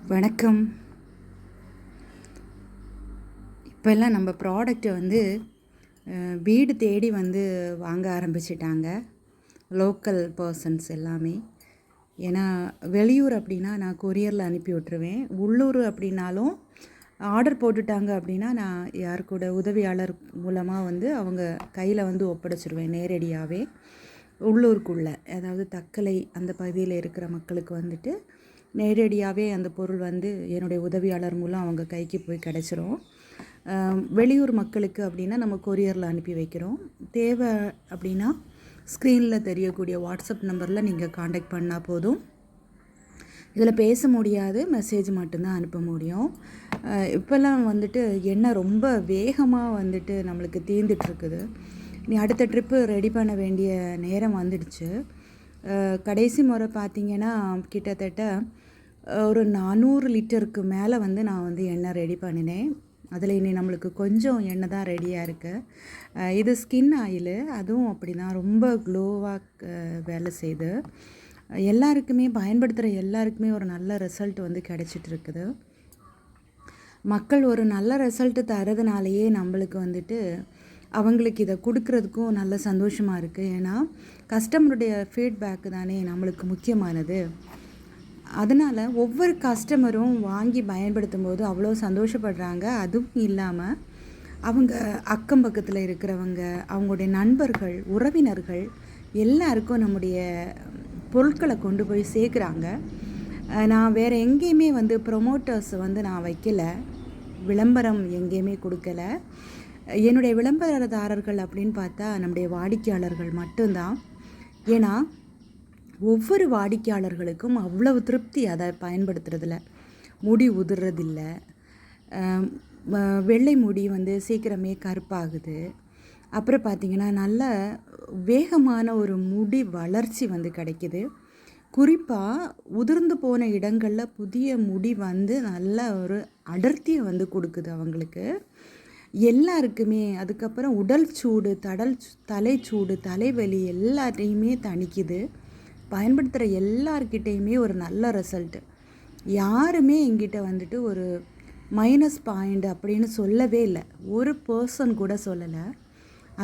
வணக்கம். இப்போல்லாம் நம்ம ப்ராடக்ட்டை வீடு தேடி வாங்க ஆரம்பிச்சிட்டாங்க. லோக்கல் பர்சன்ஸ் எல்லாமே. ஏன்னா வெளியூர் அப்படின்னா நான் கொரியரில் அனுப்பி விட்டுருவேன். உள்ளூர் அப்படின்னாலும் ஆர்டர் போட்டுட்டாங்க அப்படின்னா நான் யார் கூட உதவியாளர் மூலமாக அவங்க கையில் ஒப்படைச்சிருவேன் நேரடியாகவே. உள்ளூருக்குள்ளே அதாவது தக்கலை அந்த பகுதியில் இருக்கிற மக்களுக்கு நேரடியாகவே அந்த பொருள் என்னுடைய உதவியாளர் மூலம் அவங்க கைக்கு போய் கிடச்சிரும். வெளியூர் மக்களுக்கு அப்படின்னா நம்ம கொரியரில் அனுப்பி வைக்கிறோம். தேவை அப்படின்னா ஸ்க்ரீனில் தெரியக்கூடிய வாட்ஸ்அப் நம்பரில் நீங்கள் காண்டாக்ட் பண்ணால் போதும். இதில் பேச முடியாது, மெசேஜ் மட்டும்தான் அனுப்ப முடியும். இப்போல்லாம் எண்ணெய் ரொம்ப வேகமாக நம்மளுக்கு தீர்ந்துட்டுருக்குது. நீ அடுத்த ட்ரிப்பு ரெடி பண்ண வேண்டிய நேரம் வந்துடுச்சு. கடைசி முறை பார்த்திங்கன்னா கிட்டத்தட்ட ஒரு 400 லிட்டருக்கு மேலே நான் எண்ணெய் ரெடி பண்ணினேன். அதில் இனி நம்மளுக்கு கொஞ்சம் எண்ணெய் தான் ரெடியாக இருக்குது. இது ஸ்கின் ஆயிலு, அதுவும் அப்படி தான் ரொம்ப க்ளோவாக வேலை செய்யுது. எல்லாருக்குமே பயன்படுத்துகிற எல்லாருக்குமே ஒரு நல்ல ரிசல்ட் கிடச்சிட்ருக்குது. மக்கள் ஒரு நல்ல ரிசல்ட்டு தரதுனாலேயே நம்மளுக்கு அவங்களுக்கு இதை கொடுக்குறதுக்கும் நல்ல சந்தோஷமாக இருக்குது. ஏன்னா கஸ்டமருடைய ஃபீட்பேக்கு தானே நம்மளுக்கு முக்கியமானது. அதனால் ஒவ்வொரு கஸ்டமரும் வாங்கி பயன்படுத்தும் போது அவ்வளோ சந்தோஷப்படுறாங்க. அதுவும் இல்லாமல் அவங்க அக்கம் பக்கத்தில் இருக்கிறவங்க, அவங்களுடைய நண்பர்கள், உறவினர்கள் எல்லாருக்கும் நம்முடைய பொருட்களை கொண்டு போய் சேர்க்குறாங்க. நான் வேறு எங்கேயுமே ப்ரொமோட்டர்ஸ் நான் வைக்கலை, விளம்பரம் எங்கேயுமே கொடுக்கல. என்னுடைய விளம்பரதாரர்கள் அப்படின்னு பார்த்தா நம்முடைய வாடிக்கையாளர்கள் மட்டும்தான். ஏன்னா ஒவ்வொரு வாடிக்கையாளர்களுக்கும் அவ்வளவு திருப்தி அதை பயன்படுத்துறதில்ல. முடி உதிர்றதில்ல, வெள்ளை முடி சீக்கிரமே கருப்பாகுது. அப்புறம் பார்த்திங்கன்னா நல்ல வேகமான ஒரு முடி வளர்ச்சி கிடைக்கிது. குறிப்பாக உதிர்ந்து போன இடங்களில் புதிய முடி நல்ல ஒரு அடர்த்தியை கொடுக்குது அவங்களுக்கு எல்லாருக்குமே. அதுக்கப்புறம் உடல் சூடு, தலைச்சூடு, தலைவலி எல்லாத்தையுமே தணிக்குது. பயன்படுத்துகிற எல்லார்கிட்டையுமே ஒரு நல்ல ரிசல்ட்டு. யாருமே எங்கிட்ட ஒரு மைனஸ் பாயிண்ட் அப்படின்னு சொல்லவே இல்லை. ஒரு பர்சன் கூட சொல்லலை.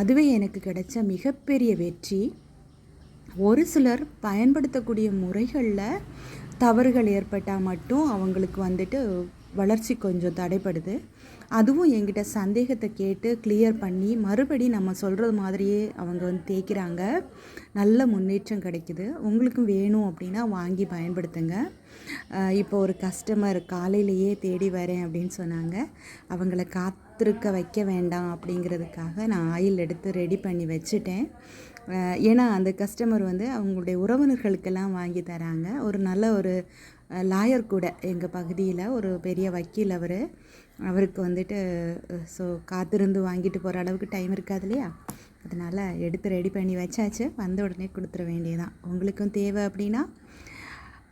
அதுவே எனக்கு கிடைச்ச மிகப்பெரிய வெற்றி. ஒரு சிலர் பயன்படுத்தக்கூடிய முறைகளில் தவறுகள் ஏற்பட்டால் மட்டும் அவங்களுக்கு வளர்ச்சி கொஞ்சம் தடைப்படுது. அதுவும் என்கிட்ட சந்தேகத்தை கேட்டு கிளியர் பண்ணி மறுபடி நம்ம சொல்கிறது மாதிரியே அவங்க தேய்க்கிறாங்க. நல்ல முன்னேற்றம் கிடைக்குது. உங்களுக்கும் வேணும் அப்படின்னா வாங்கி பயன்படுத்துங்க. இப்போ ஒரு கஸ்டமர் காலையிலேயே தேடி வரேன் அப்படின்னு சொன்னாங்க. அவங்கள காத்திருக்க வைக்க வேண்டாம் அப்படிங்கிறதுக்காக நான் ஆயில் எடுத்து ரெடி பண்ணி வச்சுட்டேன். ஏன்னா அந்த கஸ்டமர் அவங்களுடைய உறவினர்களுக்கெல்லாம் வாங்கி தராங்க. ஒரு நல்ல ஒரு லாயர் கூட எங்கள் பகுதியில் ஒரு பெரிய வக்கீல். அவருக்கு ஸோ காத்திருந்து வாங்கிட்டு போகிற அளவுக்கு டைம் இருக்காது இல்லையா? அதனால் எடுத்து ரெடி பண்ணி வச்சாச்சு. வந்த உடனே கொடுத்துட வேண்டியதான். உங்களுக்கும் தேவை அப்படின்னா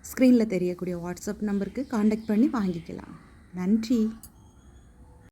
ஸ்க்ரீனில் தெரியக்கூடிய வாட்ஸ்அப் நம்பருக்கு காண்டாக்ட் பண்ணி வாங்கிக்கலாம். நன்றி.